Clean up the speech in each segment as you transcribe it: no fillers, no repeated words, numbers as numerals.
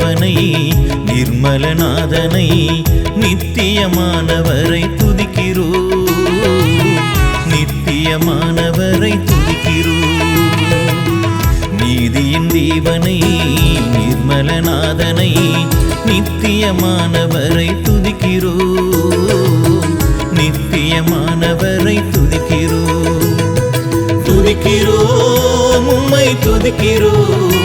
தேவனை நிர்மலநாதனை நித்தியமானவரை துதிக்கிறோம், நித்தியமானவரை துதிக்கிறோம். நீதியின் தேவனை நிர்மலநாதனை நித்தியமானவரை துதிக்கிறோம், நித்தியமானவரை துதிக்கிறோம். துதிக்கிறோம் உம்மை துதிக்கிறோம்,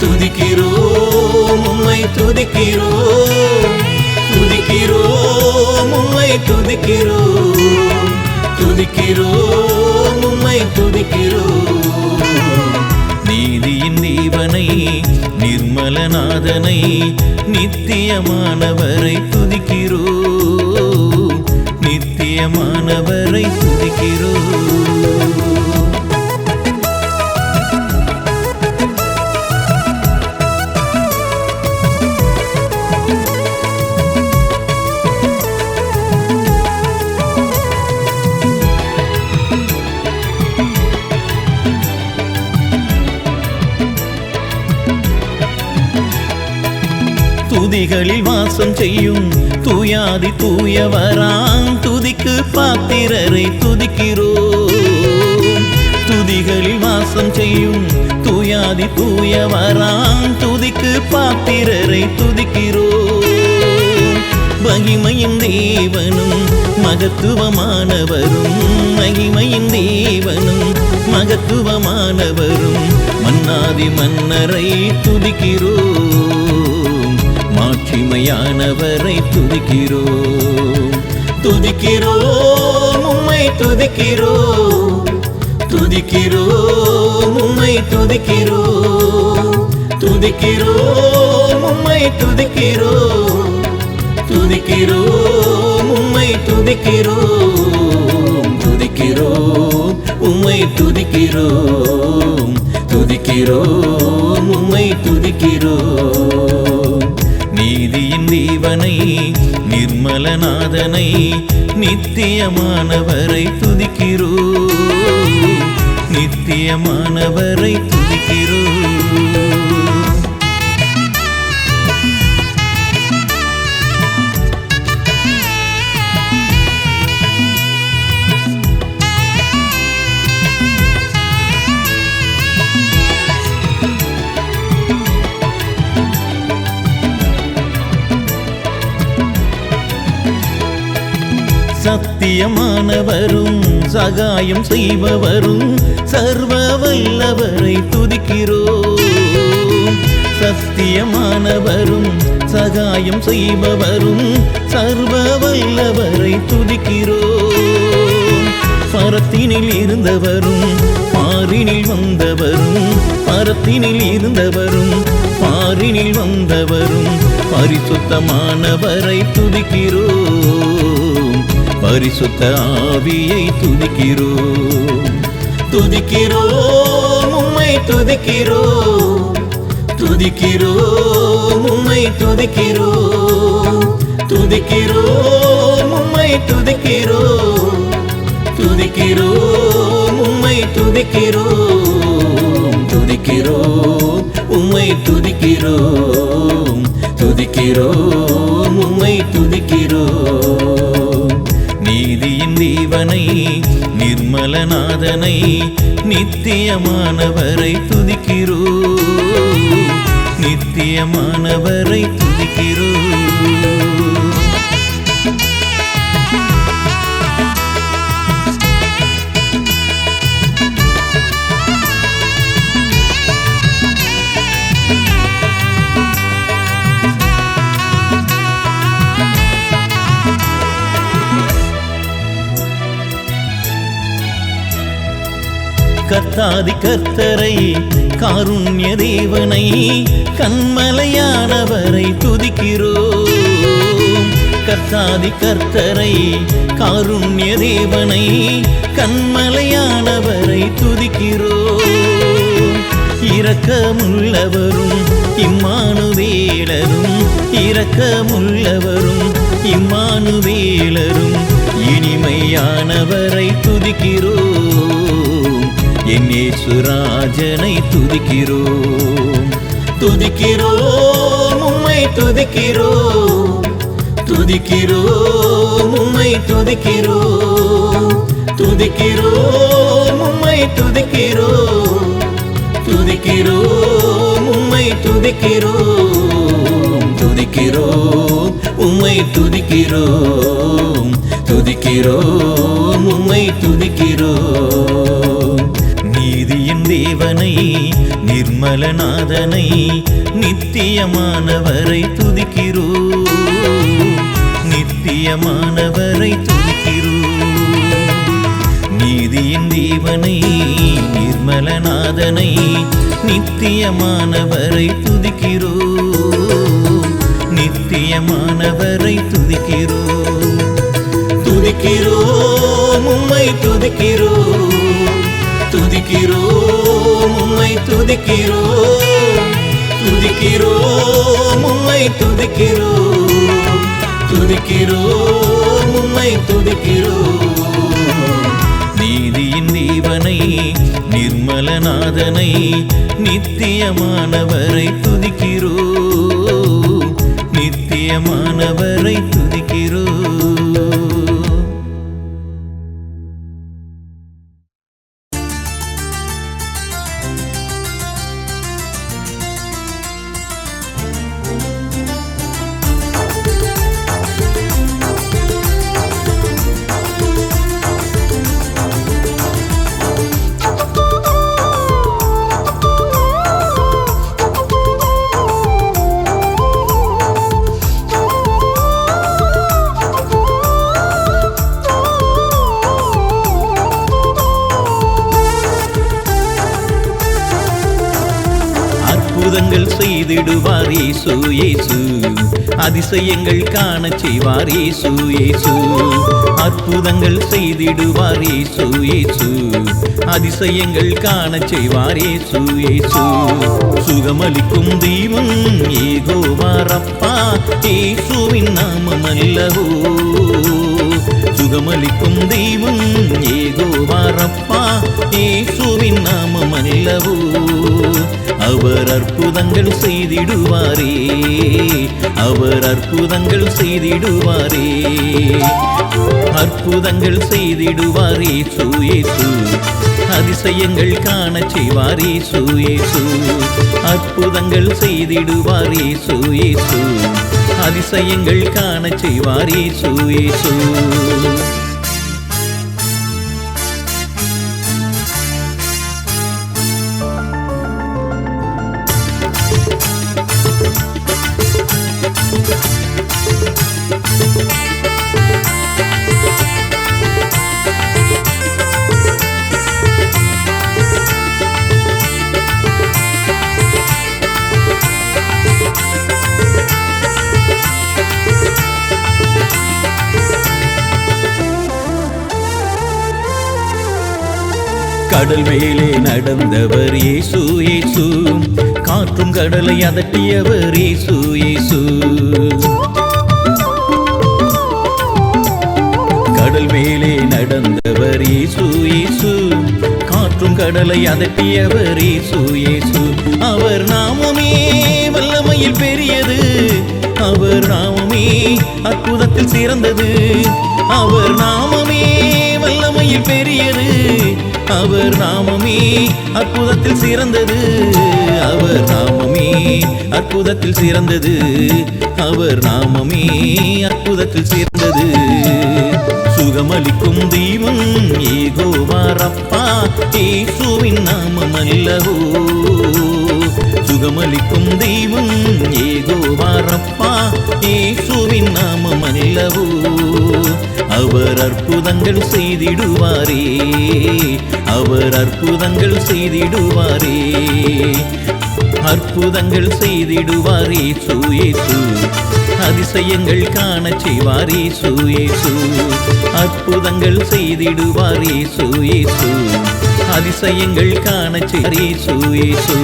துதிக்கிறோம் உம்மை துதிக்கிறோம், துதிக்கிறோம் உம்மை துதிக்கிறோம், துதிக்கிறோம் உம்மை துதிக்கிறோம். நீதியின் தேவனை நிர்மலநாதனை நித்தியமானவரை துதிக்கிறோம், நித்தியமானவரை துதிக்கிறோம். துதிகளில் வாசம் செய்யும் தூயாதி தூயவராம் துதிக்கு பாத்திரரை துதிக்கிறோம். துதிகளில் வாசம் செய்யும் தூயாதி தூயவராம் துதிக்கு பாத்திரரை துதிக்கிறோம். மகிமையின் தேவனும் மகத்துவமானவரும், மகிமையின் தேவனும் மகத்துவமானவரும் மன்னாதி மன்னரை துதிக்கிறோம், மாட்சிமையானவரை துதிக்கிறோம். துதிக்கிறோம் உம்மை துதிக்கிறோம், துதிக்கிறோம் உம்மை துதிக்கிறோம், துதிக்கிறோம் உம்மை துதிக்கிறோம், துதிக்கிறோம் உம்மை துதிக்கிறோம், துதிக்கிறோம் உம்மை துதிக்கிறோம், துதிக்கிறோம் உம்மை துதிக்கிறோம். நீதியின் தேவனை நிர்மலநாதனை நித்தியமானவரை துதிக்கிறோம், நித்தியமானவரை துதிக்கிறோம். சத்தியமானவரும் சகாயம் செய்பவரும் சர்வ வல்லவரை துதிக்கிறோம். சத்தியமானவரும் சகாயம் செய்பவரும் சர்வ வல்லவரை துதிக்கிறோம். பரத்தினில் இருந்தவரும் பாரினில் வந்தவரும், பரத்தினில் இருந்தவரும் பாரினில் வந்தவரும் பரிசுத்தமானவரை துதிக்கிறோம், பரிசுத்த ஆவியை துதிக்கிறோம். துதிக்கிறோம் உம்மை துதிக்கிறோம், துதிக்கிறோம் உம்மை துதிக்கிறோம், துதிக்கிறோம் உம்மை துதிக்கிறோம், துதிக்கிறோம் உம்மை துதிக்கிறோம், துதிக்கிறோம் உம்மை துதிக்கிறோம், துதிக்கிறோம் உம்மை துதிக்கிறோம். நீதியின் தேவனை நிர்மலநாதனை நித்தியமானவரை துதிக்கிறோம், நித்தியமானவரை துதிக்கிறோம். கர்த்தாதி கர்த்தரை காருண்ய தேவனை கண்மலையானவரை துதிக்கிறோம். கர்த்தாதி கர்த்தரை காருண்ய தேவனை கண்மலையானவரை துதிக்கிறோம். இரக்கமுள்ளவரும் இம்மானுவேலரும், இரக்கமுள்ளவரும் இம்மானுவேலரும் இனிமையானவரை துதிக்கிறோம், என் இயேசுராஜனை துதிக்கிறோம். துதிக்கிறோம் துதிக்கிறோம் துதிக்கிறோம் உம்மை துதிக்கிறோம் துதிக்கிறோம் உம்மை துதிக்கிறோம் துதிக்கிறோம் உம்மை துதிக்கிறோம் துதிக்கிறோம் உம்மை துதிக்கிறோம் துதிக்கிறோம் உம்மை துதிக்கிறோம் நீதியின் தேவனை நிர்மலநாதனை நித்தியமானவரை துதிக்கிறோம் நித்தியமானவரை துதிக்கிறோம் நீதியின் தேவனை நிர்மலநாதனை நித்தியமானவரை துதிக்கிறோம் நித்தியமானவரை துதிக்கிறோம் துதிக்கிறோம் உம்மை துதிக்கிறோம் துதிக்கிறோம் உம்மை துதிக்கிறோம் துதிக்கிறோம் உம்மை துதிக்கிறோம் துதிக்கிறோம் உம்மை துதிக்கிறோம் நீதியின் தேவனை நிர்மலநாதனை நித்தியமானவரை துதிக்கிறோம் நித்தியமானவரை துதிக்கிறோம் அற்புதங்கள் செய்திடுவார் இயேசு இயேசு அதிசயங்கள் காணச் செய்வார் இயேசு இயேசு அற்புதங்கள் செய்திடுவார் இயேசு இயேசு அதிசயங்கள் காணச் செய்வார் இயேசு இயேசு சுகமளிக்கும் தெய்வம் யெகோவா ரப்பா இயேசுவின் நாமம் அல்லவோ சுகமளிக்கும் தெய்வம் யெகோவா ரப்பா இயேசுவின் நாமம் அல்லவோ அவர் அற்புதங்கள் செய்திடுவாரே அவர் அற்புதங்கள் செய்திடுவாரே அற்புதங்கள் செய்திடுவாரே இயேசு அதிசயங்கள் காணச் செய்வாரே இயேசு அற்புதங்கள் செய்திடுவாரே இயேசு அதிசயங்கள் காணச் செய்வாரே இயேசு கடல் மேலே நடந்தவர் இயேசு இயேசு காற்றும் கடலை அதட்டியவர் இயேசு இயேசு கடல் மேலே நடந்தவர் இயேசு இயேசு காற்றும் கடலை அதட்டியவர் இயேசு இயேசு அவர் நாமமே வல்லமையில் பெரியது அவர் நாமமே அற்புதத்தில் சிறந்தது அவர் நாமமே வல்லமையில் பெரியது அவர் நாமமே அற்புதத்தில் சிறந்தது அவர் நாமமே அற்புதத்தில் சிறந்தது அவர் நாமமே அற்புதத்தில் சிறந்தது சுகமளிக்கும் தெய்வம் யெகோவா ரப்பா இயேசுவின் நாமம் அல்லவோ சுகமளிக்கும் தெய்வம் யெகோவா ரப்பா இயேசுவின் நாமம் அல்லவோ அவர் அற்புதங்கள் செய்திடுவாரே அவர் அற்புதங்கள் செய்திடுவாரே அற்புதங்கள் செய்திடுவாரே இயேசு அதிசயங்கள் காணச் செய்வாரே இயேசு அற்புதங்கள் செய்திடுவாரே இயேசு அதிசயங்கள் காணச் செய்வாரே இயேசு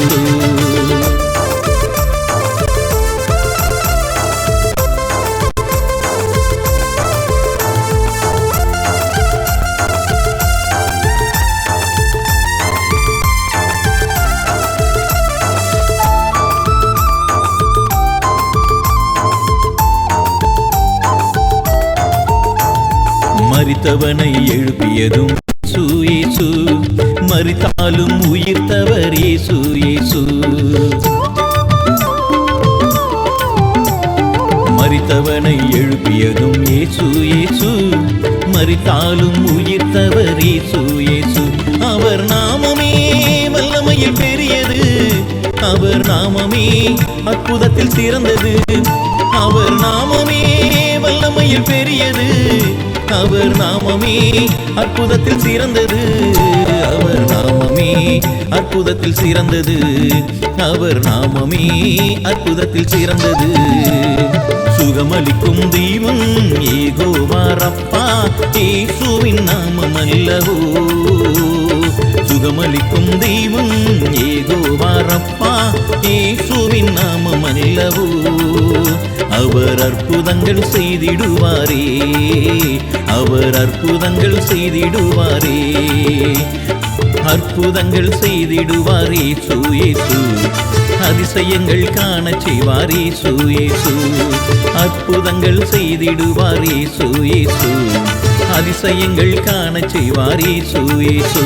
மரித்தவனை எழுப்பியதும் இயேசு இயேசு, மரித்தாலும் உயிர்த்தவர் இயேசு இயேசு. மரித்தவனை எழுப்பியதும் இயேசு இயேசு, மரித்தாலும் உயிர்த்தவர் இயேசு இயேசு. அவர் நாமமே வல்லமையில் பெரியது, அவர் நாமமே அற்புதத்தில் சிறந்தது. அவர் நாமமே வல்லமையில் பெரியது, அவர் நாமமே அற்புதத்தில் சிறந்தது. அவர் நாமமே அற்புதத்தில் சிறந்தது, அவர் நாமமே அற்புதத்தில் சிறந்தது. சுகமளிக்கும் தெய்வம் யெகோவா ரப்பா, இயேசுவின் நாமம் அல்லவோ. சுகமளிக்கும் தெய்வம் யெகோவா ரப்பா, இயேசுவின் நாமம் அல்லவோ. அவர் அற்புதங்கள் செய்திடுவாரே, அவர் அற்புதங்கள் செய்திடுவாரே, அற்புதங்கள் செய்திடுவார் இயேசு இயேசு. அதிசயங்கள் காணச் செய்வார் இயேசு இயேசு, அற்புதங்கள் செய்திடுவார் இயேசு இயேசு. அதிசயங்கள் காணச் செய்வார் இயேசு இயேசு.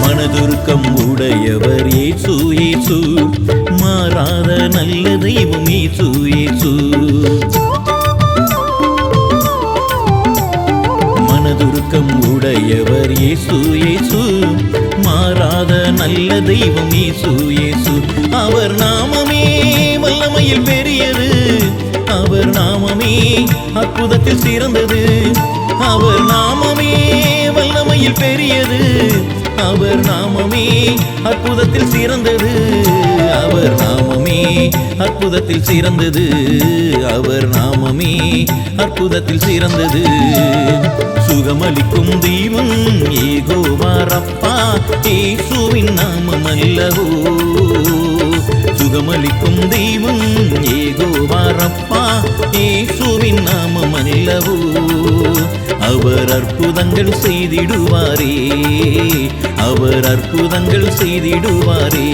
மனதுருக்கம் உடையவர் இயேசு இயேசு, மாறாத நல்ல தெய்வம் இயேசு இயேசு. மனதுருக்கம் உடையவர் இயேசு இயேசு, மாறாத நல்ல தெய்வம் இயேசு இயேசு. அவர் நாமமே வல்லமையில் பெரியது, அவர் நாமமே அற்புதத்தில் சிறந்தது. அவர் நாமமே வல்லமையில் பெரியது, அவர் நாமமே அற்புதத்தில் சிறந்தது. அவர் நாமமே அற்புதத்தில் சிறந்தது, அவர் நாமமே அற்புதத்தில் சிறந்தது. சுகமளிக்கும் தெய்வம் யெகோவா ரப்பா, இயேசுவின் நாமம் அல்லவோ. சுகமளிக்கும் தெய்வம் யெகோவா ரப்பா, இயேசுவின் நாமம் அல்லவோ. அவர் அற்புதங்கள் செய்திடுவாரே, அவர் அற்புதங்கள் செய்திடுவாரே,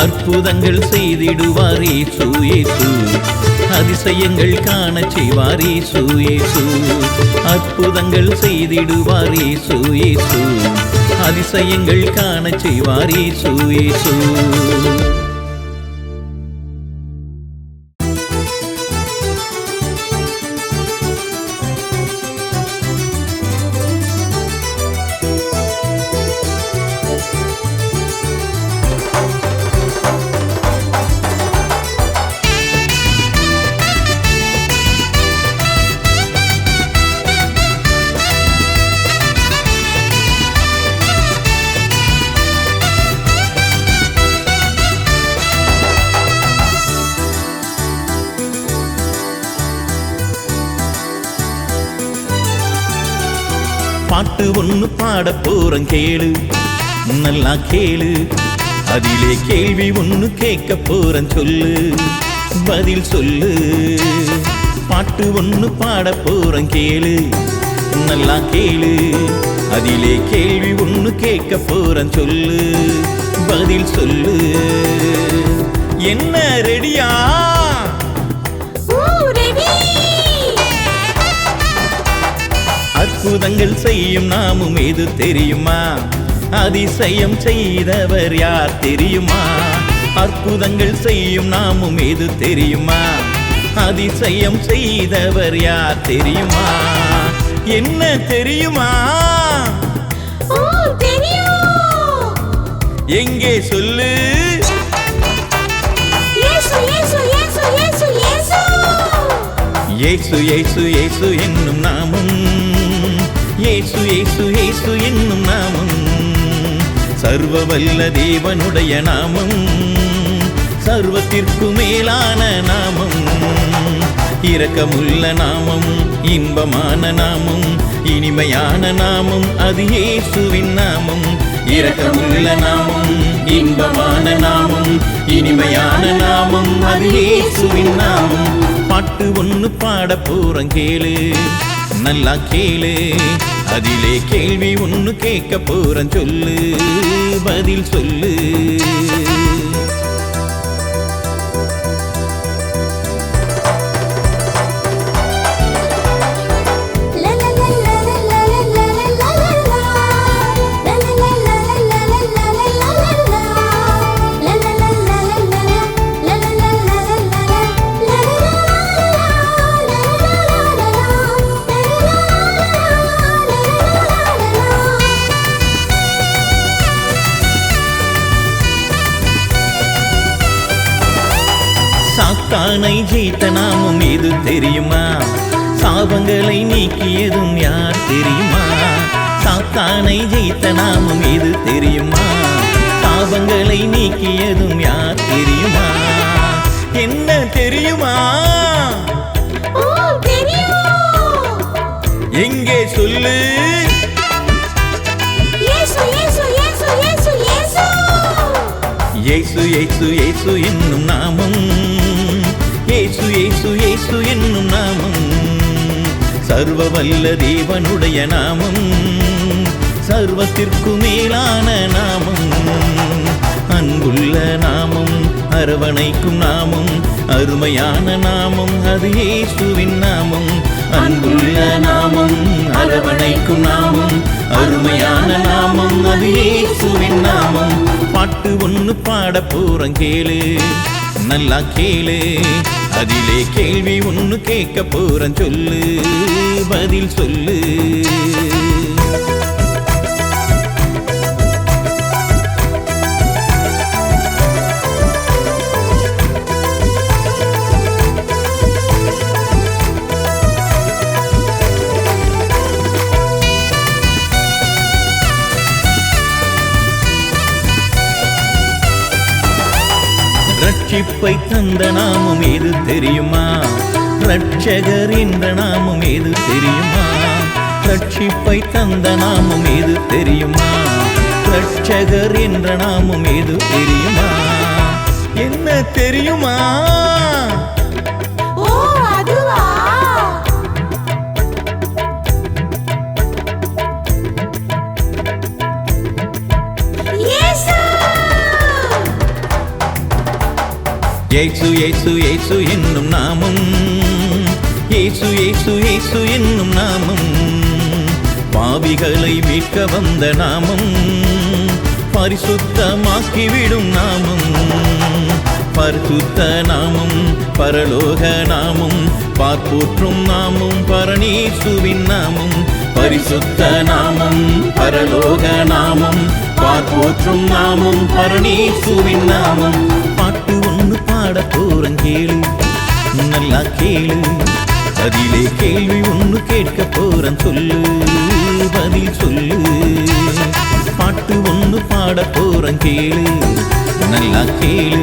அற்புதங்கள் செய்திடுவார் இயேசு இயேசு. அதிசயங்கள் காணச் செய்வார் இயேசு இயேசு, அற்புதங்கள் செய்திடுவார் இயேசு இயேசு. அதிசயங்கள் காணச் செய்வார் இயேசு இயேசு. பாட்டு ஒண்ணு பாட போறேன் கேளு, நல்லா கேளு. அதிலே கேள்வி ஒண்ணு கேட்க போறேன் சொல்லு, பதில் சொல்லு. பாட்டு ஒண்ணு பாட போறேன் கேளு, நல்லா கேளு. அதிலே கேள்வி ஒண்ணு கேட்க போறேன் சொல்லு, பதில் சொல்லு. என்ன ரெடியா? அற்புதங்கள் செய்யும் நாமும் எது தெரியுமா? அதிசயம் செய்தவர் யார் தெரியுமா? அற்புதங்கள் செய்யும் நாமும் எது தெரியுமா? அதிசயம் செய்தவர் யார் தெரியுமா? என்ன தெரியுமா? எங்கே சொல்லு? இயேசு இயேசு இயேசு என்னும் நாமம், இயேசு இயேசு இயேசு என்னும் நாமம், சர்வ வல்ல தேவனுடைய நாமம், சர்வத்திற்கு மேலான நாமம். இரக்கமுள்ள நாமம், இன்பமான நாமம், இனிமையான நாமம், அது இயேசுவின் நாமம். இரக்கமுள்ள நாமம், இன்பமான நாமம், இனிமையான நாமம், அது இயேசுவின் நாமம். பாட்டு ஒன்று பாட போறேன் கேளு, நல்லா கேளு. அதிலே கேள்வி ஒன்று கேட்க போறேன், சொல்லு, பதில் சொல்லு. சாத்தானை ஜெயித்த நாமம் எது தெரியுமா? சாபங்களை நீக்கியதும் யார் தெரியுமா? சாத்தானை ஜெயித்த நாமம் எது தெரியுமா? சாபங்களை நீக்கியதும் யார் தெரியுமா? என்ன தெரியுமா? எங்கே சொல்லு? இயேசு இயேசு இயேசு என்னும் நாமம், இயேசு இயேசு இயேசு என்னும் நாமம், சர்வ வல்ல தேவனுடைய நாமம், சர்வத்திற்கு மேலான நாமம், அன்புள்ள நாமம், அரவணைக்கும் நாமம், அருமையான நாமம், அது இயேசுவின் நாமம். அன்புள்ள நாமம், அரவணைக்கும் நாமம், அருமையான நாமம், அது இயேசுவின் நாமம். பாட்டு ஒன்று பாட போறேன் கேளு, நல்லா கேளு. அதிலே கேள்வி ஒன்று கேட்க போறேன், சொல்லு, பதில் சொல்லு. ரட்சிப்பை தந்த நாமம் எது தெரியுமா? ரட்சகர் என்ற நாமம் எது தெரியுமா? ரட்சிப்பை தந்த நாமம் எது தெரியுமா? ரட்சகர் என்ற நாமம் எது தெரியுமா? என்ன தெரியுமா? இயேசு இயேசு இயேசு என்னும் நாமம், இயேசு இயேசு இயேசு என்னும் நாமம், பாவிகளை மீட்க வந்த நாமம், பரிசுத்தமாக்கிவிடும் நாமம், பரிசுத்த நாமம், பரலோக நாமம், பார்ப்போற்றும் நாமம், பரநேசுவின் நாமம். பரிசுத்த நாமம், பரலோக நாமம், பார்ப்போற்றும் நாமம், பரநேசுவின் நாமம். பாட்டு ஒன்று பாட போறேன் கேளு, நல்லா கேளு. அதிலே கேள்வி ஒன்று கேட்க போறேன், சொல்லு, பதில் சொல்லு. பாட்டு ஒன்று பாட போறேன் கேளு, நல்லா கேளு.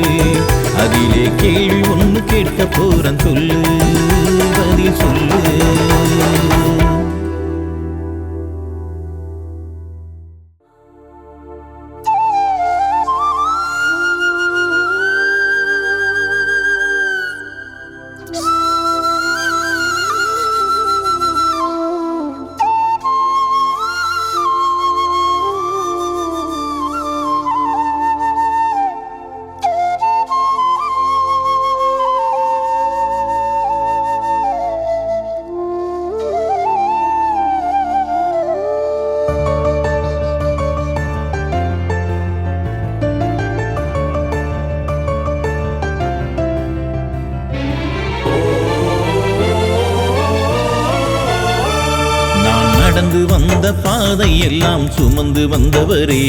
அதிலே கேள்வி ஒன்று கேட்க போறேன், சொல்லு, பதில் சொல்லு. நடந்து வந்த பாதை எல்லாம் சுமந்து வந்தவரே,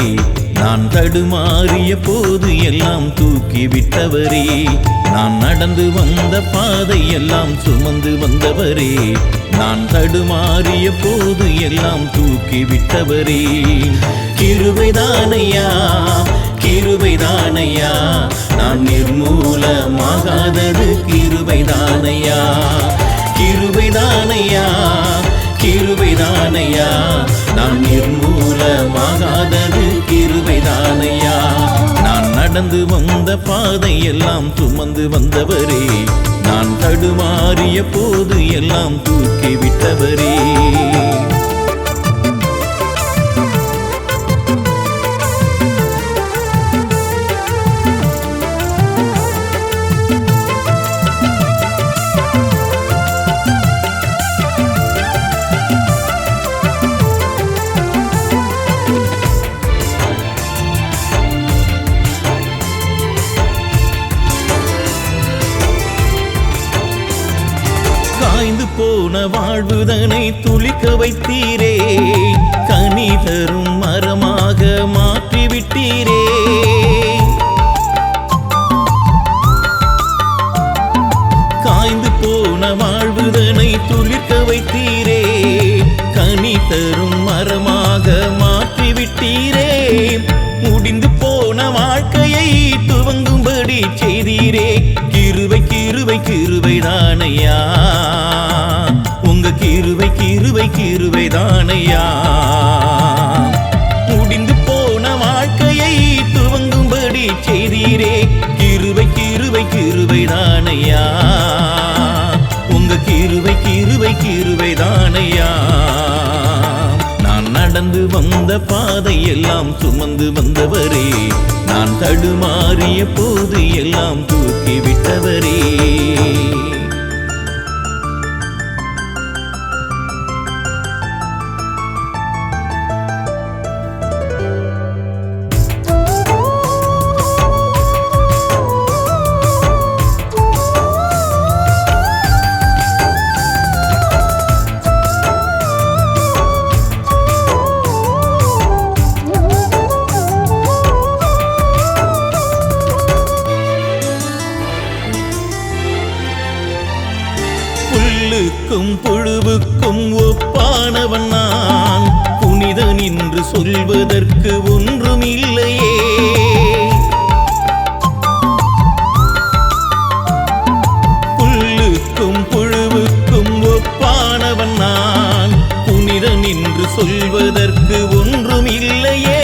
நான் தடுமாறிய போது எல்லாம் தூக்கி விட்டவரே. நான் நடந்து வந்த பாதை எல்லாம் சுமந்து வந்தவரே, நான் தடுமாறிய போது எல்லாம் தூக்கி விட்டவரே. கிருபைதானையா கிருபைதானையா. நான் நிர்மூலமாகாதது கிருபைதானையா. கிருபைதானையா, கிருபைதானையா. நான் நிர்மூலமாகாதது கிருபைதானையா. நான் நடந்து வந்த பாதை எல்லாம் சுமந்து வந்தவரே, நான் தடுமாறிய போது எல்லாம் தூக்கி விட்டவரே. காய்ந்து போன வாழ்வுதனை துளிக்க வைத்தீரே, கனி தரும் மரமாக மாற்றிவிட்டீரே. காய்ந்து போன வாழ்வுதனை துளிக்க வைத்தீரே, கனி தரும் மரமாக மாற்றிவிட்டீரே. முடிந்து போன வாழ்க்கையை துவங்கும்படி செய்தீரே. கிருபை கிருபை கிருபைதானையா, உங்க கிருபை கிருபை கிருபைதானையா. முடிந்து போன வாழ்க்கையை துவங்கும்படி செய்தீரே. கிருபை கிருபை கிருபைதானையா, உங்க கிருபை கிருபை கிருபைதானையா. நான் நடந்து வந்த பாதை எல்லாம் சுமந்து வந்தவரே, நான் தடுமாறிய போது எல்லாம் தூக்கி விட்டவரே. புல்லுக்கும் புழுவுக்கும் ஒப்பானவன் நான், புனிதன் என்று சொல்வதற்கு ஒன்றும் இல்லையே. புல்லுக்கும் புழுவுக்கும் ஒப்பானவன் நான், புனிதன் என்று சொல்வதற்கு ஒன்றும் இல்லையே.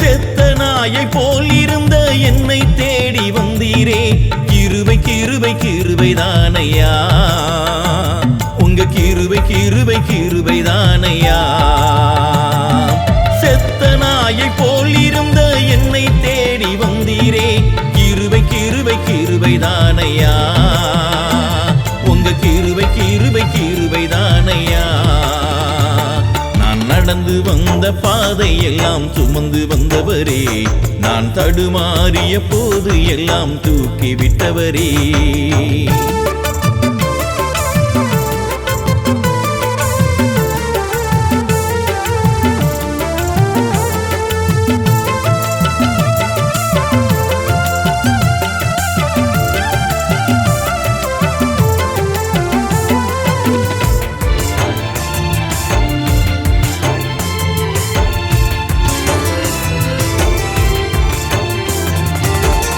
செத்த நாயை போல் இருந்த என்னை தேடி வந்தீரே. கிருபை கிருபை கிருபைதானையா, உங்க கிருபை கிருபை கிருபைதானையா. செத்த நாயை போல் இருந்த என்னை தேடி வந்தீரே. கிருபை கிருபை கிருபைதானையா, உங்க கிருபை கிருபை கிருபைதானையா. நான் நடந்து வந்த பாதை எல்லாம் சுமந்து வந்தவரே, நான் தடுமாறிய போது எல்லாம் தூக்கி விட்டவரே.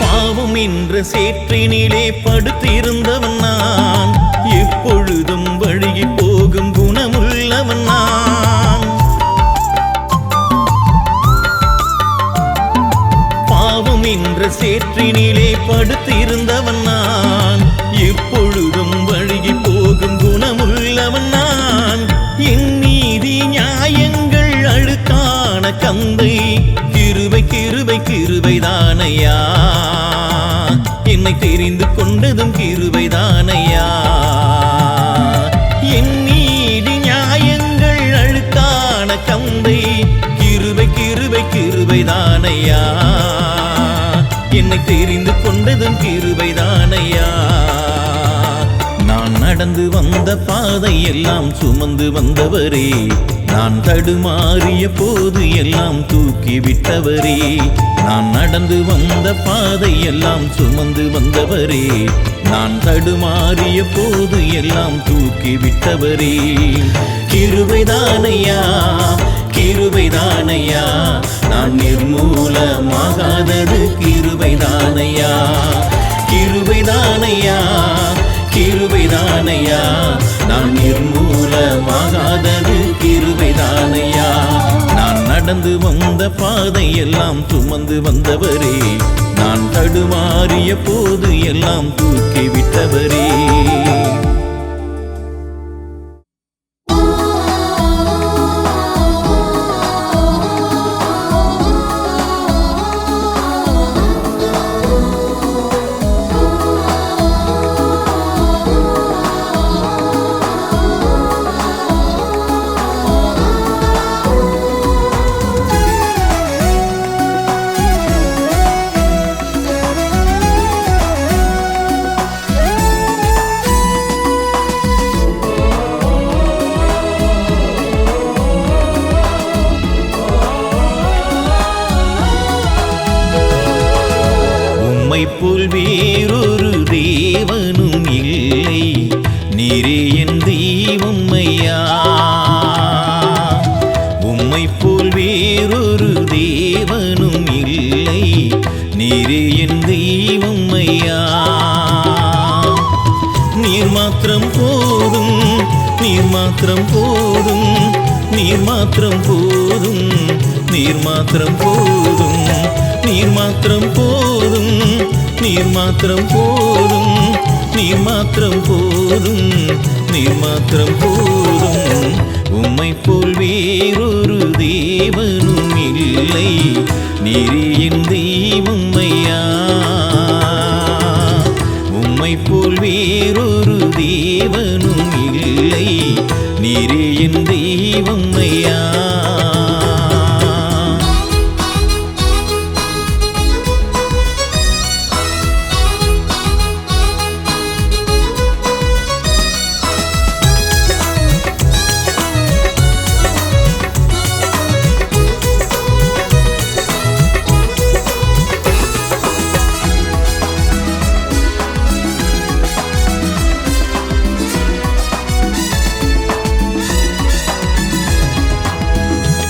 பாவம் என்ற சேற்றினிலே படுத்திருந்தவன் நான், எப்பொழுதும் வழுகி போகும் குணமுள்ளவன் நான். பாவம் என்ற சேற்றினிலே படுத்திருந்தவன் நான், எப்பொழுதும் வழுகி போகும் குணமுள்ளவன் நான். என் நீதி நியாயங்கள் அழுக்கான கந்தை, கிருபை கிருபை கிருபைதானையா. என்னை தெரிந்து கொண்டதும் கிருபைதானையா. என் நீதி நியாயங்கள் அழுக்கான கந்தை, கிருபை கிருபை கிருபைதானையா. என்னை தெரிந்து கொண்டதும் கிருபைதானையா. நான் நடந்து வந்த பாதை எல்லாம் சுமந்து வந்தவரே, நான் தடுமாறிய போது எல்லாம் தூக்கி விட்டவரே. நான் நடந்து வந்த பாதை எல்லாம் சுமந்து வந்தவரே, நான் தடுமாறிய போது எல்லாம் தூக்கி விட்டவரே. கிருபைதானையா, கிருபைதானையா. நான் நிர்மூலமாகாதது கிருபைதானையா, கிருபைதானையா, கிருபைதானையா. நான் நிர்மூலமாகாதது கிருபைதானையா. நான் நடந்து வந்த பாதை எல்லாம் சுமந்து வந்தவரே, நான் தடுமாறிய போது எல்லாம் தூக்கி விட்டவரே. போல் வேறொரு தேவனும் இல்லை, நீரே என் தெய்வம் ஐயா. உம்மை போல் வேறொரு தேவனும் இல்லை, நீரே என் தெய்வம் ஐயா. நீர் மாத்திரம் போதும், நீர் மாத்திரம் போதும், நீர் மாத்திரம் போதும், நீர் மாத்திரம் போதும், நீர் மாத்திரம் போதும், நீர் மாத்திரம் போதும், நீர் மாத்திரம் போதும், நீர் மாத்திரம் போதும். உம்மை போல் வேறொரு தேவனும் இல்லை, நீரே என் தெய்வம் ஐயா. உம்மை போல் வேறொரு தேவனும் இல்லை, நீரே என் தெய்வம் ஐயா.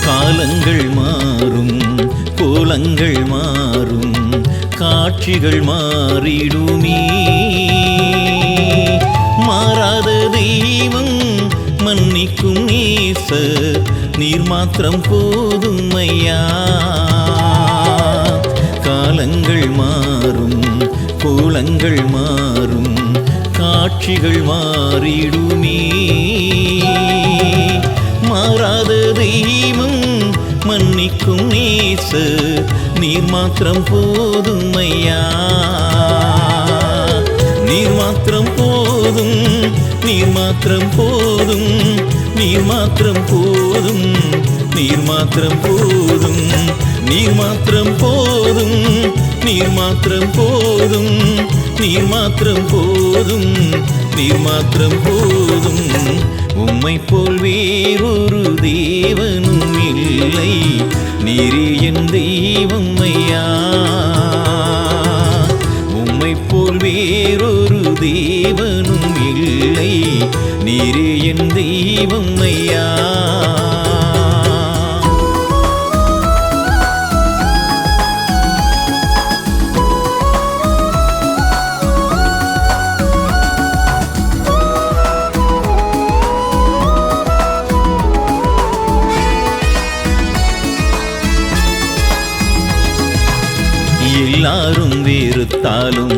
காலங்கள் மாறும், கோலங்கள் மாறும், காட்சிகள் மாறிடுமே. மாறாத தெய்வம் மன்னிக்கும் நேசர், நீர் மாத்திரம் போதும் ஐயா. காலங்கள் மாறும், கோலங்கள் மாறும், காட்சிகள் மாறிடுமே. மாறாத தெய்வம் மன்னிக்கும் நேசர், நீர் மாத்திரம் போதும் ஐயா. நீர் மாத்திரம் போதும், நீர் மாத்திரம் போதும், நீர் மாத்திரம் போதும், நீர் மாத்திரம் போதும், நீர் மாத்திரம் போதும், நீர் மாத்திரம் போதும், நீர் மாத்திரம் போதும், நீர் மாத்திரம் போதும். உம்மை போல் வேறொரு தேவனும் இல்லை, நீரே என் தெய்வம் ஐயா. உம்மை போல் வேறொரு தேவனும் இல்லை, நீரே என் தெய்வம் ஐயா. எல்லாரும் வெறுத்தாலும்,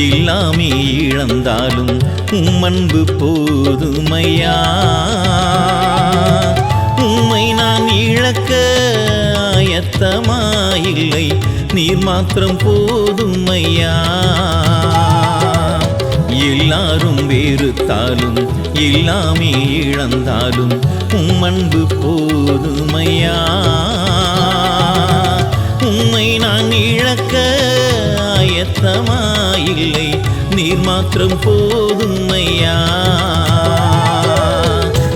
எல்லாமே இழந்தாலும், உம்மன்பு போதுமையா. உம்மை நான் இழக்க ஆயத்தமாயில்லை, நீர் மாத்திரம் போதுமையா. எல்லாரும் வெறுத்தாலும், எல்லாமே இழந்தாலும், உம்மன்பு போதுமையா. உம்மை நான் இழக்க ஆயத்தமாயில்லை, நீர் மாத்திரம் போதும் ஐயா.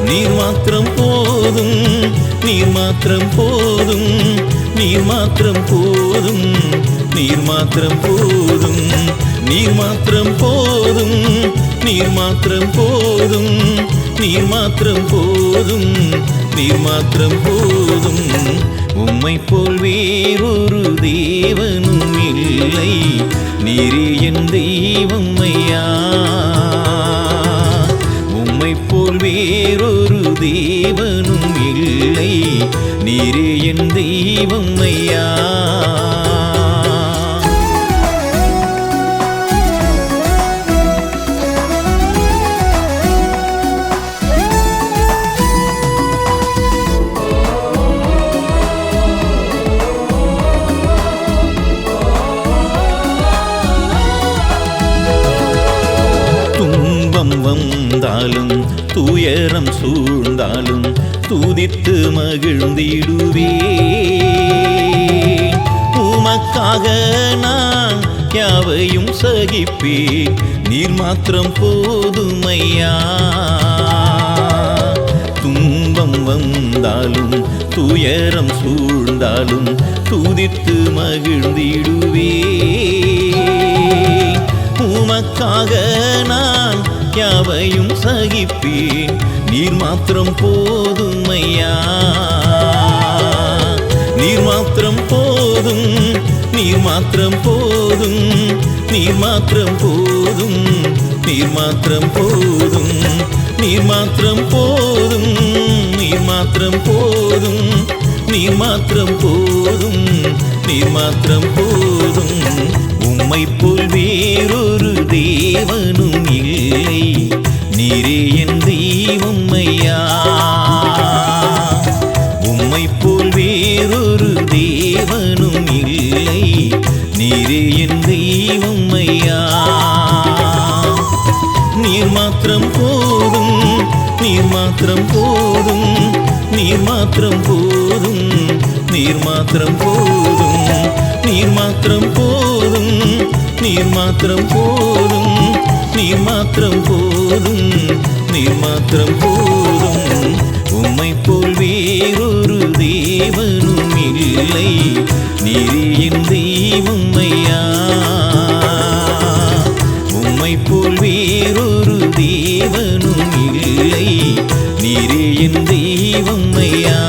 நீர் மாத்திரம் போதும், நீர் மாத்திரம் போதும், நீர் மாத்திரம் போதும், நீர் மாத்திரம் போதும், நீர் மாத்திரம் போதும், நீர் மாத்திரம் போதும், நீர் மாத்திரம் போதும், நீர் மாத்திரம் போதும். உம்மை போல் வேறொரு தேவனும் இல்லை, நீரே என் தெய்வம் ஐயா. உம்மை போல் வேறொரு தேவனும் இல்லை, நீரே என் தெய்வம் ஐயா. வந்தாலும் துயரம் சூழ்ந்தாலும் துதித்து மகிழ்ந்திடுவே. உமக்காக நான் யாவையும் சகிப்பே, நீர் மாத்திரம் போதுமையா. துன்பம் வந்தாலும் துயரம் சூழ்ந்தாலும் துதித்து மகிழ்ந்திடுவே. உமக்காக நான் யாவையும் சகிப்பேன், நீர் மாத்திரம் போதுமையா. நீர் மாத்திரம் போதும், நீர் மாத்திரம் போதும், நீர் மாத்திரம் போதும், நீர் மாத்திரம் போதும், நீர் மாத்திரம் போதும், நீர் மாத்திரம் போதும், நீர் மாத்திரம் போதும், நீர் மாத்திரம் போதும். உம்மை போல் வேறொரு தேவனும் இல்லை, நீரே என் தெய்வம் ஐயா. உம்மை போல் வேறொரு தேவனும் இல்லை, நீரே என் தெய்வம் ஐயா. நீர் மாத்திரம் போதும், நீர் மாத்திரம் போதும், நீர் மாத்திரம் போதும், நீர் மாத்திரம் போதும், நீர் மாத்திரம் போதும், நீர் மாத்திரம் போதும், நீர் மாத்திரம் போதும், நீர் மாத்திரம் போதும். உம்மை போல் வேறொரு தேவனும் இல்லை, நீரே என் தெய்வம் ஐயா. உம்மை போல் வேறொரு தேவனும் இல்லை, நீரே என் தெய்வம் ஐயா.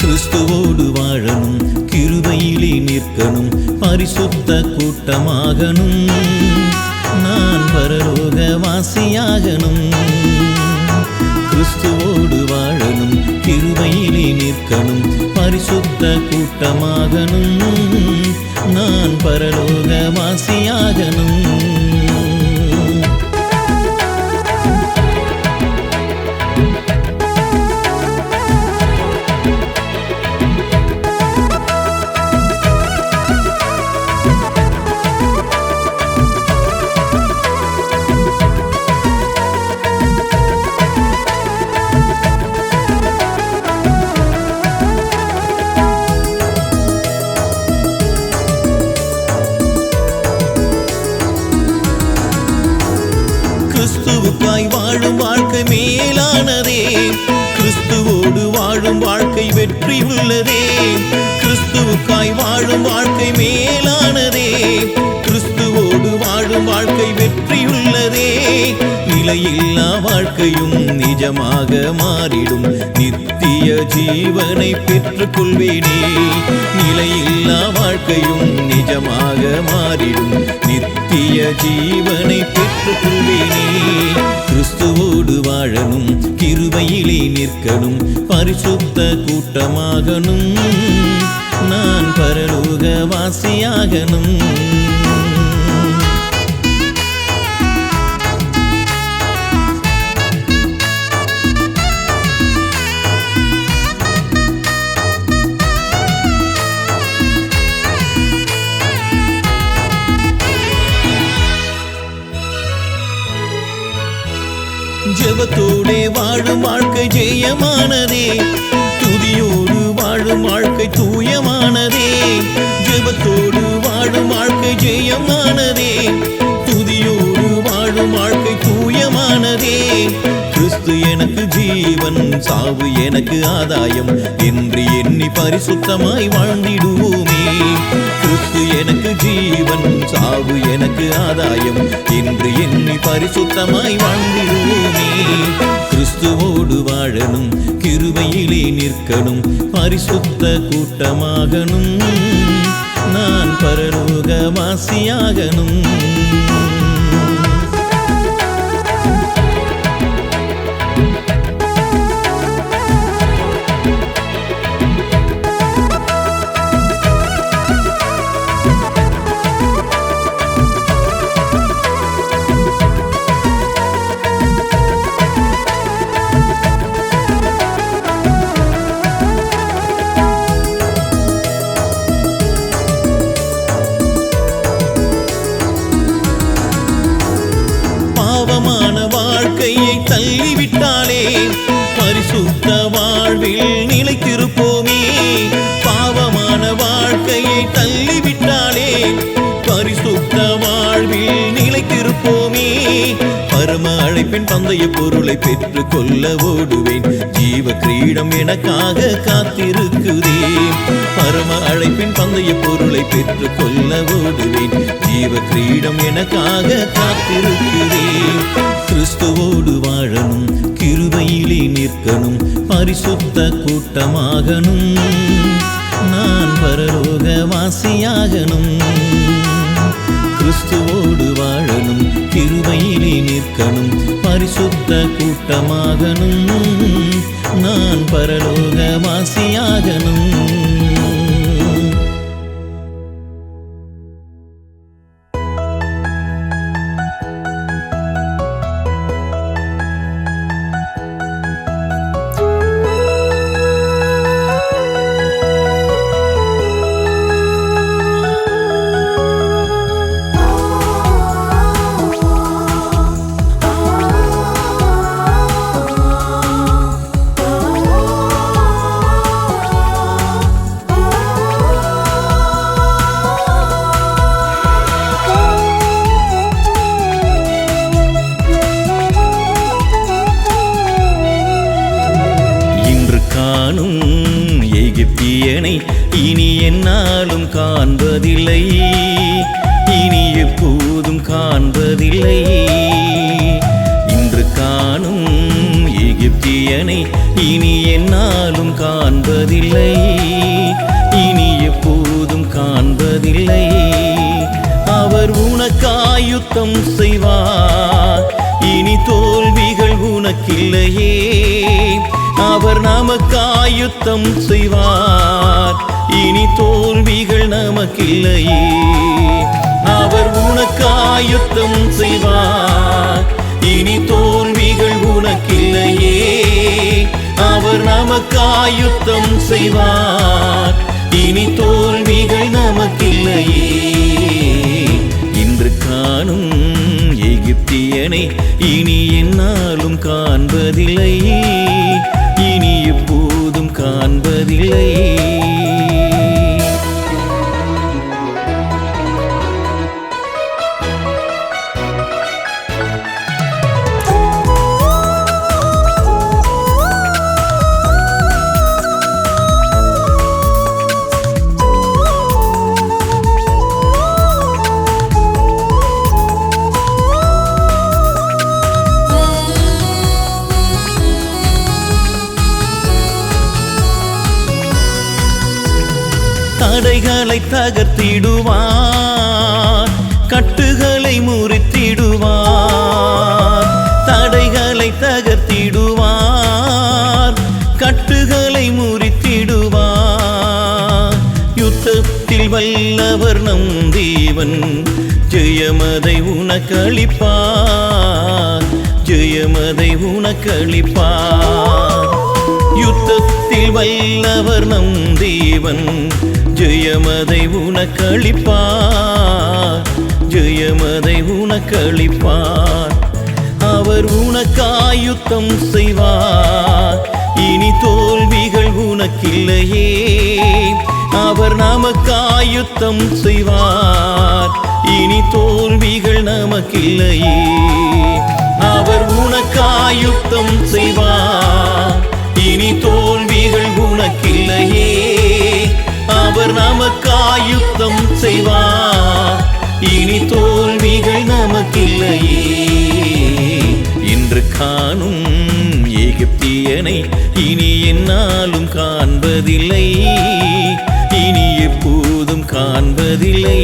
கிறிஸ்துவோடு வாழணும், கிருபையிலே நிற்கணும், பரிசுத்த கூட்டமாகணும், நான் பரலோக வாசியாகணும். கிறிஸ்துவோடு வாழணும், கிருபையிலே நிற்கணும், பரிசுத்த கூட்டமாகணும், நான் பரலோக வாசியாகணும். கிறிஸ்துவுக்காய் வாழும் வாழ்க்கை மேலானதே, கிறிஸ்துவோடு வாழும் வாழ்க்கை வெற்றி உள்ளதே. கிறிஸ்துவுக்காய் வாழும் வாழ்க்கை மேலானதே, கிறிஸ்துவோடு வாழும் வாழ்க்கை வெற்றி உள்ளதே. நிலையில்லா வாழ்க்கையும் நிஜமாக மாறிடும், நித்திய ஜீவனை பெற்றுக் கொள்வேனே. நிலையில்லா வாழ்க்கையும் நிஜமாக மாறிடும், நித்திய ஜீவனை பெற்றுக் கொள்வேனே. கிறிஸ்துவோடு வாழணும், கிருபையிலே நிற்கணும், பரிசுத்த கூட்டமாகணும், நான் பரலோக வாசியாகணும். வாழும் வாழ்க்கை ஜெயமானதே, துதியோடு வாழும் வாழ்க்கை தூயமானதே, ஜெபத்தோடு வாழும் வாழ்க்கை ஜெயமானதே, துதியோடு வாழும் வாழ்க்கை தூயமானதே. கிறிஸ்து எனக்கு ஜீவன், சாவு எனக்கு ஆதாயம் என்று எண்ணி பரிசுத்தமாய் வாழ்ந்திடுவோமே. கிறிஸ்து எனக்கு ஜீவன், சாவு எனக்கு ஆதாயம் என்று எண்ணி பரிசுத்தமாய் வாழ்ந்திடுவோமே. கிறிஸ்துவோடு வாழணும், கிருபையிலே நிற்கணும், பரிசுத்த கூட்டமாகணும், நான் பரலோகவாசியாகணும். பாவமான வாழ்க்கையை தள்ளிவிட்டாலே பரிசுத்த வாழ்வில் நிலைத்திருப்போமே. பாவமான வாழ்க்கையை தள்ளிவிட்டாலே பரிசுத்த வாழ்வில் நிலைத்திருப்போமே. பரம அழைப்பின் பந்தய பொருளை பெற்றுக் கொள்ள ஓடுவேன், ஜீவ கிரீடம் எனக்காக காத்திருக்குதே. பரம அழைப்பின் பந்தய பொருளை பெற்றுக் கொள்ள ஓடுவேன், ஜீவ கிரீடம் எனக்காக காத்திருக்குதே. கிறிஸ்துவோடு வாழணும், கிருபையிலே நிற்கணும், பரிசுத்த கூட்டமாகணும், நான் பரலோகவாசியாகணும். கிறிஸ்துவோடு வாழணும், கிருபையிலே நிற்கணும், பரிசுத்த கூட்டமாகணும், நான் பரலோகவாசியாகணும். எகிப்தியனை இனி என்னாலும் காண்பதில்லை, இனி எப்போதும் காண்பதில்லை. இன்று காணும் எகிப்தியனை இனி என்னாலும் காண்பதில்லை, இனி எப்போதும் காண்பதில்லை. அவர் உனக்காய் யுத்தம் செய்வார், இனி தோல்விகள் உனக்கில்லையே. அவர் நமக்காய் யுத்தம் செய்வார், இனி தோல்விகள் நமக்கில்லையே. அவர் உனக்காய் யுத்தம் செய்வார், இனி தோல்விகள் உனக்கில்லையே. அவர் நமக்காய் யுத்தம் செய்வார், இனி தோல்விகள் நமக்கில்லையே. இன்று காணும் எகிப்தியனை இனி என்னாலும் காண்பதில்லை, இனி எப்போதும் காண்பதில்லை. தடைகளை தகர்த்திடுவார், கட்டுகளை முறித்திடுவார். தடைகளை தகர்த்திடுவார், கட்டுகளை முறித்திடுவார். யுத்தத்தில் வல்லவர் நம் தேவன், ஜெயமதை உனக்களிப்பார், ஜெயமதை உனக்களிப்பார். யுத்தத்தில் வல்லவர் நம் தேவன், ஜெயமதை உனக்களிப்பார், ஜெயமதை உனக்களிப்பார். அவர் உனக்காய் யுத்தம் செய்வார், இனி தோல்விகள் உனக்கில்லையே. அவர் நமக்காய் யுத்தம் செய்வார், இனி தோல்விகள் நமக்கில்லையே. அவர் உனக்காய் யுத்தம் செய்வார், இனி தோல்விகள் உனக்கில்லையே. அவர் நமக்காய் யுத்தம் செய்வார், இனி தோல்விகள் நமக்கில்லையே. இன்று காணும் எகிப்தியனை இனி என்னாலும் காண்பதில்லை, இனி எப்போதும் காண்பதில்லை.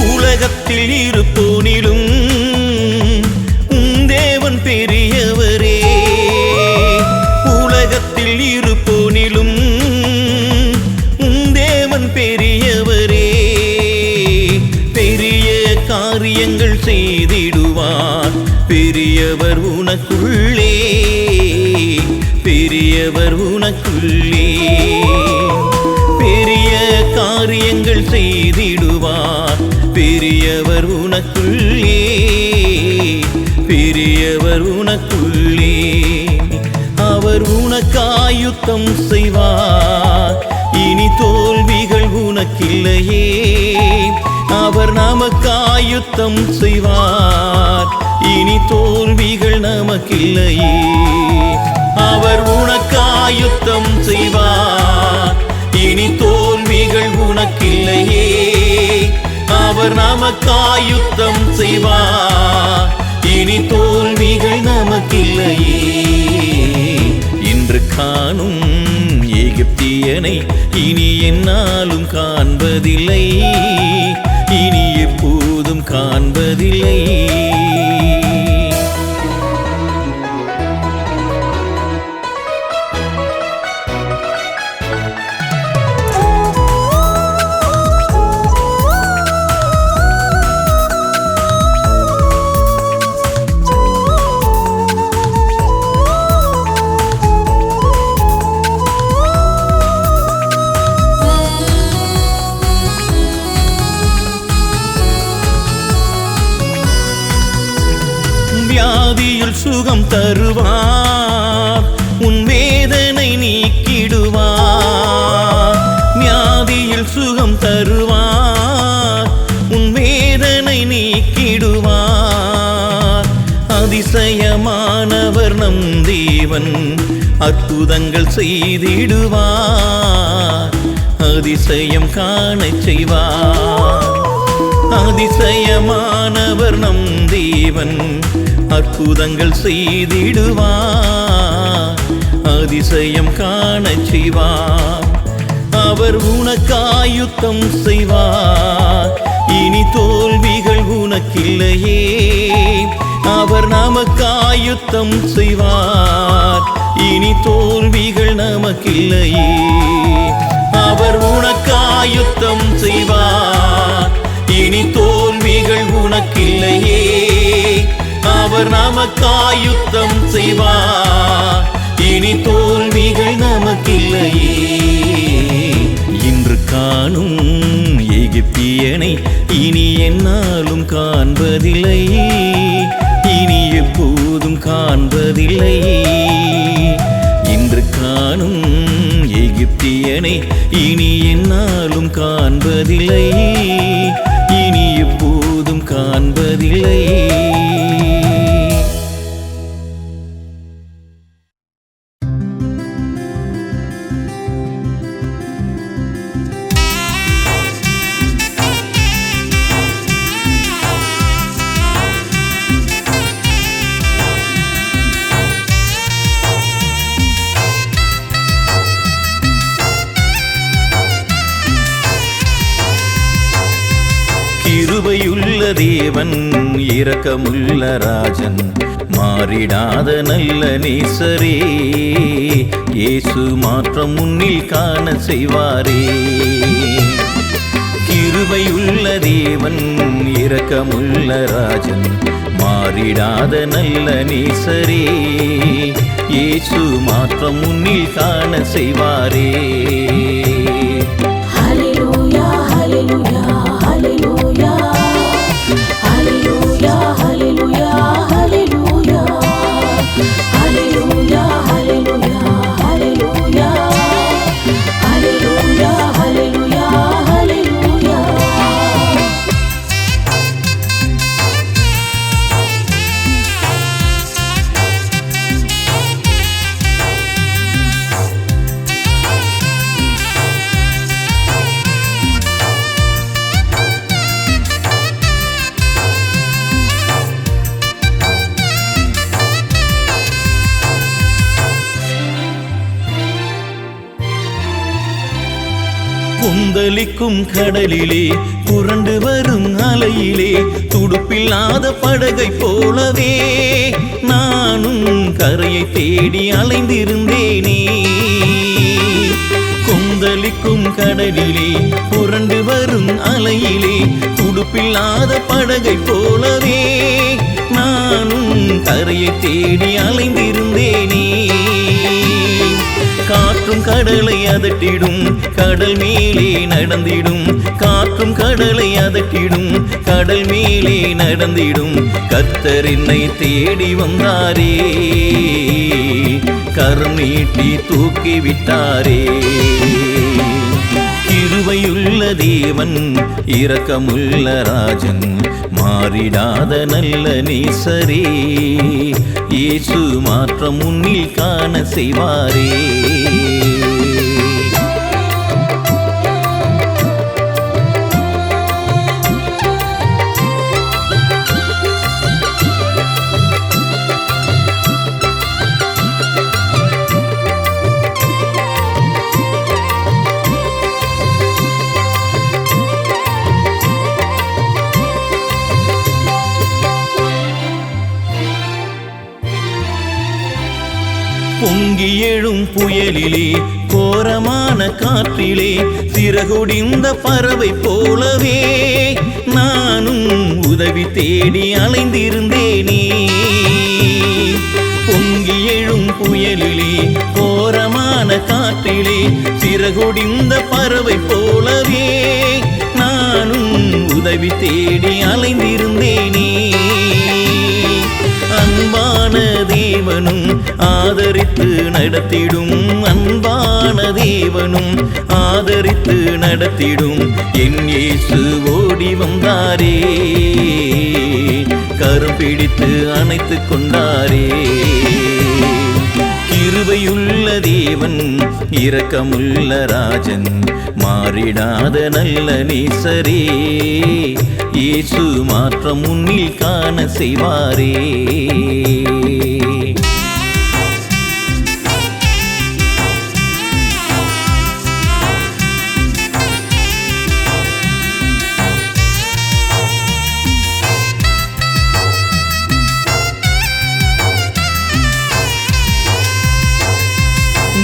உலகத்தில் இருப்போனிலும் உன் தேவன் பெரியவரே. உலகத்தில் இருப்போனிலும் உன் தேவன் பெரியவரே. பெரிய காரியங்கள் செய்திடுவார் பெரியவர் உனக்குள்ளே, பெரியவர் உனக்குள்ளே. பெரிய காரியங்கள் செய்திடுவார் பெரியவர் உனக்குள்ளே, பெரியவர் உனக்குள்ளே. அவர் உனக்காய் யுத்தம் செய்வார், இனி தோல்விகள் உனக்கில்லையே. அவர் நமக்காய் யுத்தம் செய்வார், இனி தோல்விகள் நமக்கில்லையே. அவர் உனக்காய் யுத்தம் செய்வார், இனி தோல்விகள் உனக்கில்லையே. அவர் நமக்காய் யுத்தம் செய்வார், இனி தோல்விகள் நமக்கில்லையே. இன்று காணும் எகிப்தியனை இனி என்னாலும் காண்பதில்லை, இனி எப்போதும் காண்பதில்லை. வியாதியில் சுகம் தருவார், உன் வேதனை நீக்கிடுவார். வியாதியில் சுகம் தருவார், உன் வேதனை நீக்கிடுவார். அதிசயமானவர் நம் தேவன், அற்புதங்கள் செய்திடுவார், அதிசயம் காணச் செய்வார். அதிசயமானவர் நம் தேவன், அற்புதங்கள் செய்திடுவார், அதிசயம் காணச் செய்வார். அவர் உனக்காய் யுத்தம் செய்வார், இனி தோல்விகள் உனக்கில்லையே. அவர் நமக்காய் யுத்தம் செய்வார், இனி தோல்விகள் நமக்கில்லையே. அவர் உனக்காய் யுத்தம் செய்வார், இனி தோல்விகள் உனக்கில்லையே. அவர் நமக்காய் யுத்தம் செய்வார், இனி தோல்விகள் நமக்கில்லையே. இன்று காணும் எகிப்தியனை இனி என்னாலும் காண்பதில்லை, இனி எப்போதும் காண்பதில்லை. இன்று காணும் எகிப்தியனை இனி என்னாலும் காண்பதில்லை, இனி எப்போதும் காண்பதில்லை. கிருபையுள்ள தேவன் இரக்கமுள்ள ராஜன் மாறிடாத நல்ல நேசரே இயேசு மாற்றம் முன்னில் காண செய்வாரே கிருபையுள்ள தேவன் இரக்கமுள்ள ராஜன் மாறிடாத நல்ல நேசரே இயேசு மாற்றம் முன்னில் காண செய்வாரே ஹல்லேலூயா ஹல்லேலூயா ஹல்லேலூயா ஹல்லேலூயா ஹல்லேலூயா ஹல்லேலூயா ஹல்லேலூயா ஹல்லேலூயா ஹல்லேலூயா ஹல்லேலூயா ஹல்லேலூயா ஹல்லேலூயா கொந்தளிக்கும் கடலிலே புரண்டு வரும் அலையிலே துடுப்பில்லாத படகை போலவே நானும் கரையை தேடி அலைந்திருந்தேனே கொந்தளிக்கும் கடலிலே புரண்டு வரும் அலையிலே துடுப்பில்லாத படகை போலவே நானும் கரையை தேடி அலைந்திருந்தேனே காற்றும் கடலை அதட்டிடும் கடல் மேலே நடந்திடும் காற்றும் கடலை அதட்டிடும் கடல் மேலே நடந்திடும் கர்த்தர் என்னை தேடி வந்தாரே கரம் நீட்டி தூக்கி விட்டாரே கிருபையுள்ள தேவன் இரக்கமுள்ள ராஜன் மாறிடாத நல்ல நேசரே இயேசு மாற்றம் முன்னில் காண செய்வாரே பொங்கி எழும் புயலிலே கோரமான காற்றிலே சிறகுடிந்த பறவை போலவே நானும் உதவி தேடி அலைந்திருந்தேனே பொங்கி எழும் புயலிலே கோரமான காற்றிலே சிறகுடிந்த பறவை போலவே நானும் உதவி தேடி அலைந்திருந்தேனே அன்பான தேவனும் ஆதரித்து நடத்திடும் அன்பான தேவனும் ஆதரித்து நடத்திடும் என் இயேசு ஓடி வந்தாரே கரம் பிடித்து அணைத்துக் கொண்டாரே கிருபையுள்ள தேவன் இரக்கமுள்ள ராஜன் மாறிடாத நல்ல நேசரே இயேசு மாற்றம் முன்னில் காண செய்வாரே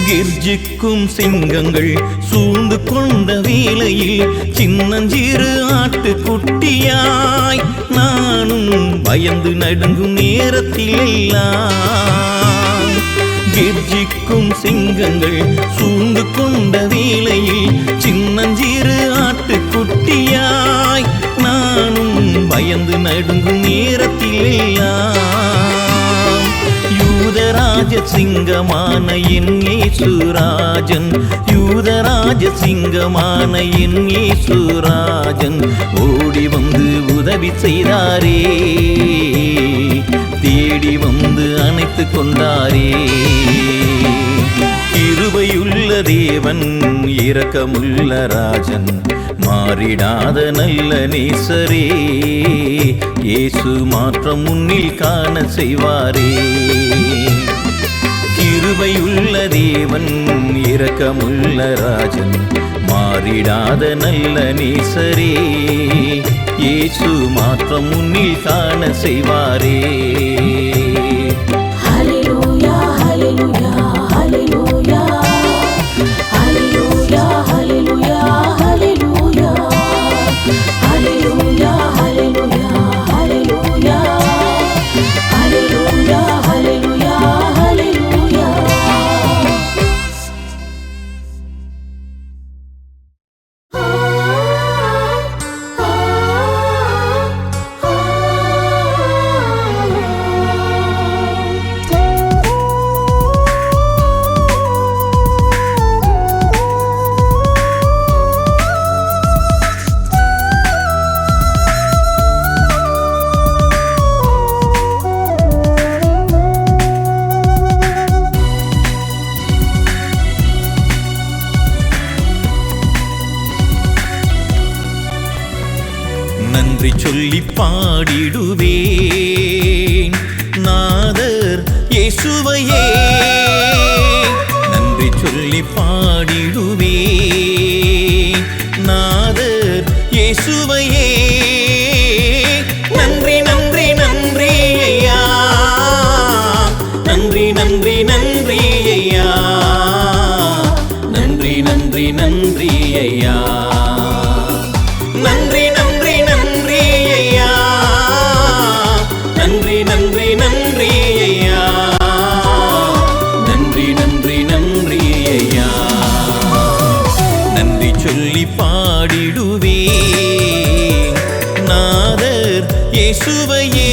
கெர்ஜிக்கும் சிங்கங்கள் சூழ்ந்து கொண்ட வேளையில் சின்னஞ்சிறு ஆட்டுக்குட்டியாய் நானும் பயந்து நடுங்கும் நேரத்தில் எல்லாம் கெர்ஜிக்கும் சிங்கங்கள் சூழ்ந்து கொண்ட வேளையில் சின்னஞ்சிறு ஆட்டுக்குட்டியாய் நானும் பயந்து நடுங்கும் நேரத்தில் எல்லாம் யூதராஜ சிங்கமான என் இயேசுராஜன் யூதராஜ சிங்கமான என் இயேசுராஜன் ஓடி வந்து உதவி செய்தாரே தேடி வந்து அணைத்துக் கொண்டாரே கிருபையுள்ள தேவன் இரக்கமுள்ள ராஜன் மாறிடாத நல்ல நேசரே இயேசு மாற்றம் முன்னில் காண செய்வாரே கிருபையுள்ள தேவன் இரக்கமுள்ள ராஜன் மாறிடாத நல்ல நேசரே இயேசு இயேசு மாற்றம் முன்னில் காண செய்வாரே. ஹல்லேலூயா ஹல்லேலூயா ஹல்லேலூயா ஹல்லேலூயா ஹல்லேலூயா ஹல்லேலூயா ஹல்லேலூயா ஹல்லேலூயா ஹல்லேலூயா ஹல்லேலூயா ஹல்லேலூயா ஹல்லேலூயா. நன்றி சொல்லி பாடிடுவேன் நாதர் இயேசுவையே. நன்றி சொல்லி பாடிடுவேன் நாதர் இயேசுவையே. நன்றி நன்றி நன்றி ஐயா, நன்றி நன்றி நன்றி ஐயா, நன்றி நன்றி நன்றி ஐயா, நன்றி நன்றி நன்றி ஐயா, நன்றி நன்றி நன்றி ஐயா, நன்றி நன்றி நன்றி ஐயா. நன்றி சொல்லி பாடிடுவேன் நாதர் இயேசுவையே.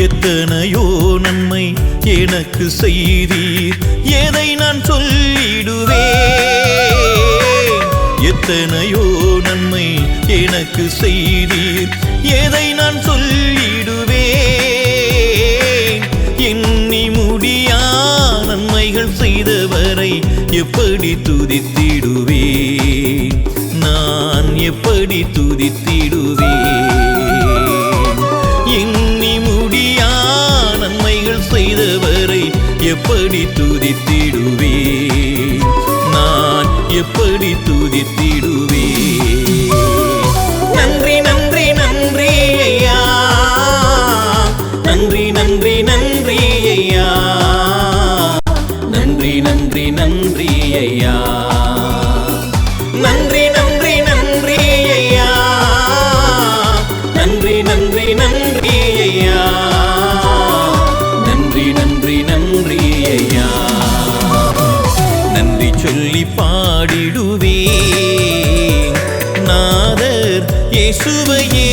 எத்தனையோ நன்மை எனக்கு செய்தீர், எதை நான் சொல்லிடுவேன். எத்தனையோ நன்மை எனக்கு செய்தீர், எதை நான் சொல்லிடுவேன். எண்ணி முடியா நன்மைகள் செய்தவரை எப்படி துதித்திடுவேன், நான் எப்படி துதித்திடுவேன். எண்ணி முடியா நன்மைகள் செய்தவரை எப்படி துதித்திடுவேன், நான் எப்படி துதித்திடுவேன். நன்றி நன்றி நன்றி ஐயா, நன்றி நன்றி நன்றி ஐயா, நன்றி நன்றி நன்றி ஐயா, நன்றி நன்றி நன்றி ஐயா, நன்றி நன்றி நன்றி ஐயா, நன்றி நன்றி நன்றி ஐயா. நன்றி சொல்லி பாடிடுவேன் நாதர் இயேசுவையே.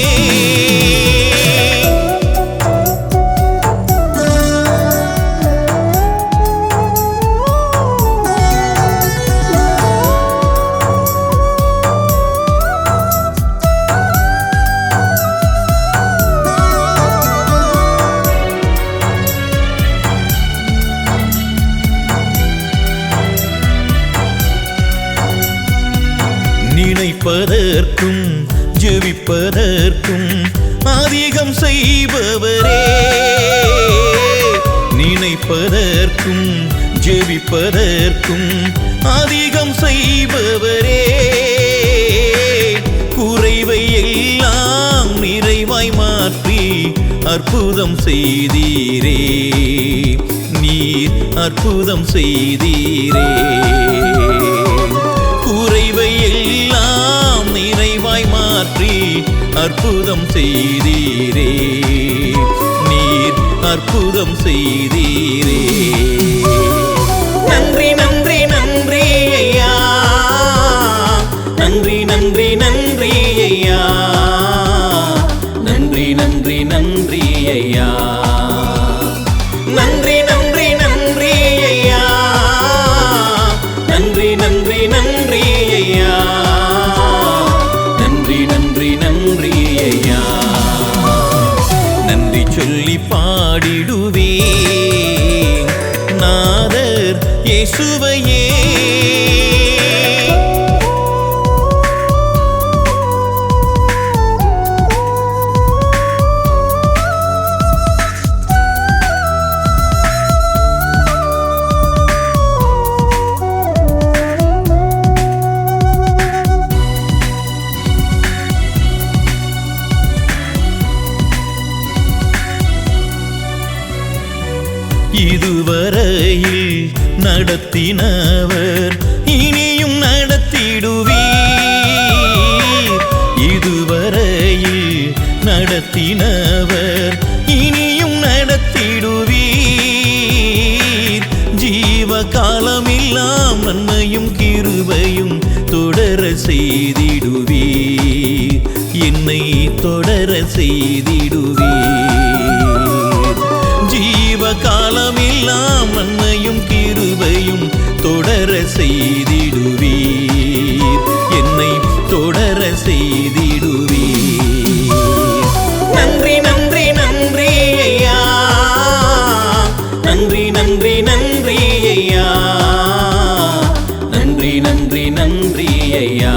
நினைப்பதற்கும் ஜெபிப்பதற்கும் அதிகம் செய்பவரே. நினைப்பதற்கும் ஜெபிப்பதற்கும் அதிகம் செய்பவரே. குறைவை எல்லாம் நிறைவாய் மாற்றி அற்புதம் செய்தீரே, நீர் அற்புதம் செய்தீரே. குறைவை எல்லாம் நிறைவாய் மாற்றி அற்புதம் செய்தீரே, நீர் அற்புதம் செய்தீரே. நன்றி நன்றி நன்றி ஐயா, நன்றி நன்றி நன்றி ஐயா, நன்றி நன்றி நன்றி ஐயா, நன்றி நன்றி நன்றி ஐயா, நன்றி நன்றி நன்றி ஐயா, நன்றி நன்றி நன்றி ஐயா. நன்றி சொல்லி பாடிடுவேன் நாதர் இயேசுவையே. இதுவரையில் நடத்தினவர் இனியும் நடத்திடுவீர். இதுவரையில் நடத்தினவர் இனியும் நடத்திடுவீர். ஜீவ காலமெல்லாம் நன்மையும் கிருபையும் தொடர செய்திடுவீர். என்னை தொடர செய்திடுவீர். ஜீவ காலமெல்லாம் நன்மையும் கிருபையும் தொடர செய்திடுவீர். என்னை தொடர செய்திடுவீர். நன்றி நன்றி நன்றி ஐயா, நன்றி நன்றி நன்றி ஐயா, நன்றி நன்றி நன்றி ஐயா,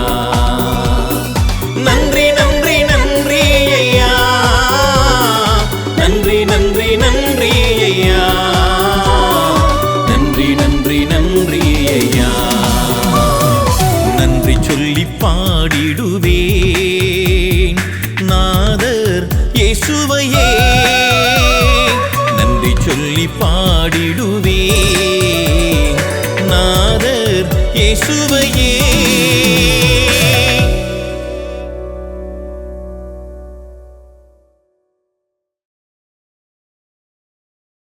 நன்றி நன்றி நன்றி ஐயா, நன்றி நன்றி நன்றி ஐயா, நன்றி நன்றி நன்றி ஐயா. நன்றி சொல்லி பாடிடுவேன் நாதர் இயேசுவையே. நன்றி சொல்லி பாடிடுவேன் நாதர் இயேசுவையே.